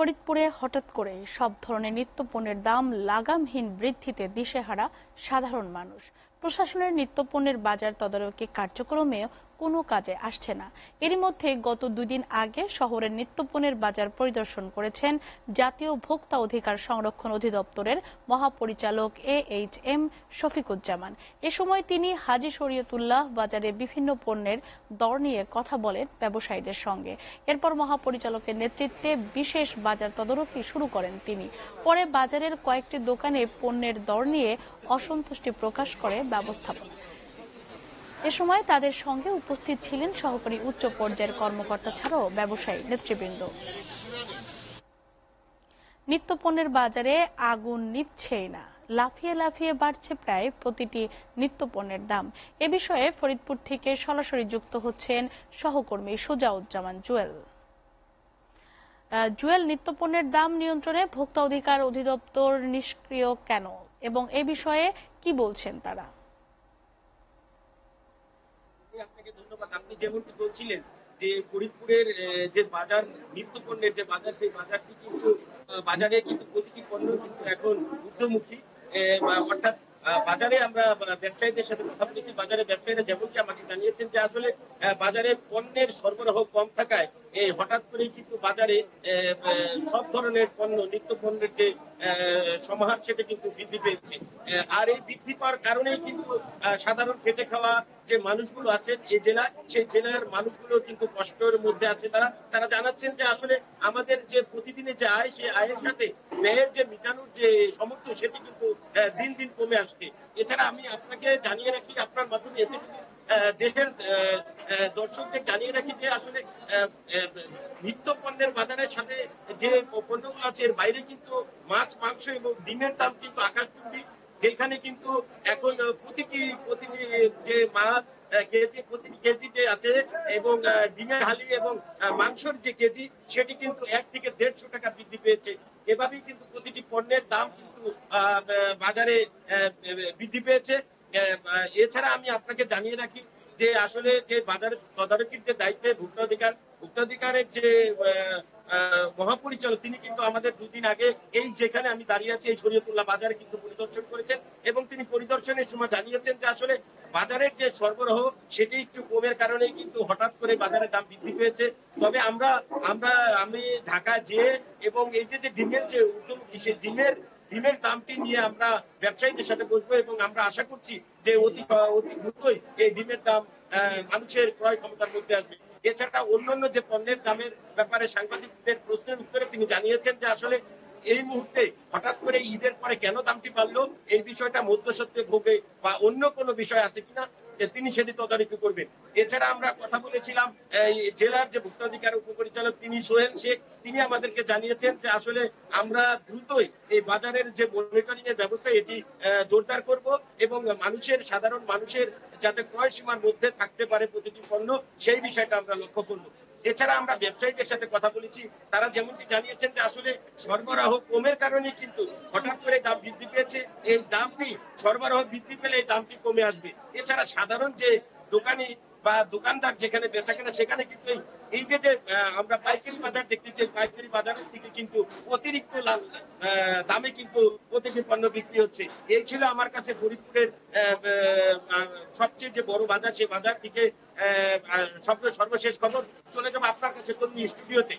ফরিদপুরে হঠাৎ করে সব ধরনের নিত্যপণ্যের দাম লাগামহীন বৃদ্ধিতে দিশেহারা সাধারণ মানুষ। প্রশাসনের নিত্যপণ্যের বাজার তদারকি কার্যক্রমেও কোনো কাজে আসছে না। এরই মধ্যে গত দুদিন আগে শহরের নিত্যপণ্যের বাজার পরিদর্শন করেছেন জাতীয় ভোক্তা অধিকার সংরক্ষণ অধিদপ্তরের মহাপরিচালক AHM শফিকুজ্জামান। এ সময় তিনি হাজী শরীয়তুল্লাহ বাজারে বিভিন্ন পণ্যের দর নিয়ে কথা বলেন ব্যবসায়ীদের সঙ্গে। এরপর মহাপরিচালকের নেতৃত্বে বিশেষ বাজার তদারকি শুরু করেন তিনি। পরে বাজারের কয়েকটি দোকানে পণ্যের দর নিয়ে অসন্তুষ্টি প্রকাশ করে ব্যবস্থাপনা। এ সময় তাদের সঙ্গে উপস্থিত ছিলেন সহকারী উচ্চ পর্যায়ের কর্মকর্তা ছাড়াও ব্যবসায়ী নেতৃবৃন্দ। নিত্যপণ্যের বাজারে আগুন নিভছেই না, লাফিয়ে লাফিয়ে বাড়ছে প্রায় প্রতিটি নিত্যপণ্যের দাম। এ বিষয়ে ফরিদপুর থেকে সরাসরি যুক্ত হচ্ছেন সহকর্মী সুজাউজ্জামান জুয়েল। জুয়েল, নিত্যপণ্যের দাম নিয়ন্ত্রণে ভোক্তা অধিকার অধিদপ্তর নিষ্ক্রিয় কেন এবং এ বিষয়ে কি বলছেন তারা? আপনাকে ধন্যবাদ। আপনি যেমনটি বলছিলেন যে ফরিদপুরের যে বাজার, নিত্যপণ্যের যে বাজার, সেই বাজারটি কিন্তু বাজারে কিন্তু প্রতিটি পণ্য কিন্তু এখন ঊর্ধ্বমুখী। অর্থাৎ বাজারে আমরা ব্যবসায়ীদের সাথে কথা বলেছি, বাজারে ব্যবসায়ীরা যেমনটি আমাকে জানিয়েছেন যে আসলে বাজারে পণ্যের সরবরাহ কম থাকায় হঠাৎ করেই কিন্তু বাজারে সব ধরনের পণ্য, নিত্য পণ্যের যে সমাহার সেটা কিন্তু বৃদ্ধি পেয়েছে। আর এই বৃদ্ধি পাওয়ার কারণেই কিন্তু সাধারণ খেটে খাওয়া যে মানুষগুলো আছেন এই জেলায়, সেই জেলার মানুষগুলো কিন্তু কষ্টের মধ্যে আছে। তারা জানাচ্ছেন যে আসলে আমাদের যে প্রতিদিনের যে আয়, সেই আয়ের সাথে ব্যয়ের যে মিটানোর যে সমর্থ সেটি কিন্তু দিন দিন কমে আসছে। এছাড়া আমি আপনাকে জানিয়ে রাখি, আপনার মাধ্যমে দেশের দর্শকদের জানিয়ে রাখি যে আসলে নিত্য পণ্যের বাজারের সাথে যে পণ্যগুলো আছে এর বাইরে কিন্তু মাছ, মাংস এবং ডিমের দাম কিন্তু আকাশচুম্বী। যেখানে কিন্তু এখন প্রতিটি যে মাছ কেজি, প্রতিটি কেজিতে আছে এবং ডিমের হালি এবং মাংসের যে কেজি সেটি কিন্তু 1 থেকে 150 টাকা বৃদ্ধি পেয়েছে। এভাবেই কিন্তু প্রতিটি পণ্যের দাম কিন্তু বাজারে বৃদ্ধি পেয়েছে। এছাড়া আমি আপনাকে জানিয়ে রাখি যে আসলে যে বাজার তদারকির যে দায়িত্বে ভোক্তাধিকারের যে মহাপরিচালক, তিনি কিন্তু আমাদের দুদিন আগে এই যেখানে আমি দাঁড়িয়ে আছি এই শরীয়তুল্লাহ বাজারে কিন্তু পরিদর্শন করেছেন এবং তিনি পরিদর্শনের সময় জানিয়েছেন যে আসলে বাজারের যে সরবরাহ সেটি একটু কমের কারণে কিন্তু হঠাৎ করে বাজারের দাম বৃদ্ধি পেয়েছে। তবে আমি ঢাকা যেয়ে এবং এই যে ডিমের যে ঊর্ধ্বমুখী, সেই ডিমের দামটি নিয়ে আমরা ব্যবসায়ীদের সাথে বসবো এবং আমরা আশা করছি যে অতি দ্রুতই এই ডিমের দাম মানুষের ক্রয় ক্ষমতার মধ্যে আসবে। এছাড়া অন্যান্য যে পণ্যের দামের ব্যাপারে সাংবাদিকদের প্রশ্নের উত্তরে তিনি জানিয়েছেন যে আসলে এই মুহূর্তে হঠাৎ করে ঈদের পরে কেন দামটি বাড়লো, এই বিষয়টা মধ্যস্বত্বে ভোগে বা অন্য কোনো বিষয় আছে কিনা তিনি সেটি তদারকি করবেন। এছাড়া আমরা কথা বলেছিলাম জেলার যে ভোক্তাধিকার উপপরিচালক তিনি সোহেল শেখ, তিনি আমাদেরকে জানিয়েছেন যে আসলে আমরা দ্রুতই এই বাজারের যে মনিটরিং এর ব্যবস্থা এটি জোরদার করব এবং সাধারণ মানুষের যাতে ক্রয় সীমার মধ্যে থাকতে পারে প্রতিটি পণ্য, সেই বিষয়টা আমরা লক্ষ্য করব। এছাড়া আমরা ব্যবসায়ীদের সাথে কথা বলেছি, তারা যেমনটি জানিয়েছেন যে আসলে সরবরাহ কমের কারণে কিন্তু হঠাৎ করে দাম বৃদ্ধি পেয়েছে। এই দামটি সরবরাহ বৃদ্ধি পেলে এই দামটি কমে আসবে। এছাড়া সাধারণ যে দোকানি বা দোকানদার যেখানে বেচাকেনা, সেখানে কিন্তু এই যে আমরা পাইকারি বাজার দেখতেছি, পাইকারি বাজারের থেকে কিন্তু অতিরিক্ত দামে কিন্তু প্রতিটি পণ্য বিক্রি হচ্ছে। এই ছিল আমার কাছে ফরিদপুরের সবচেয়ে যে বড় বাজার, সেই বাজার থেকে সর্বশেষ খবর। চলে যাবো আপনার কাছে তরুণ স্টুডিওতে।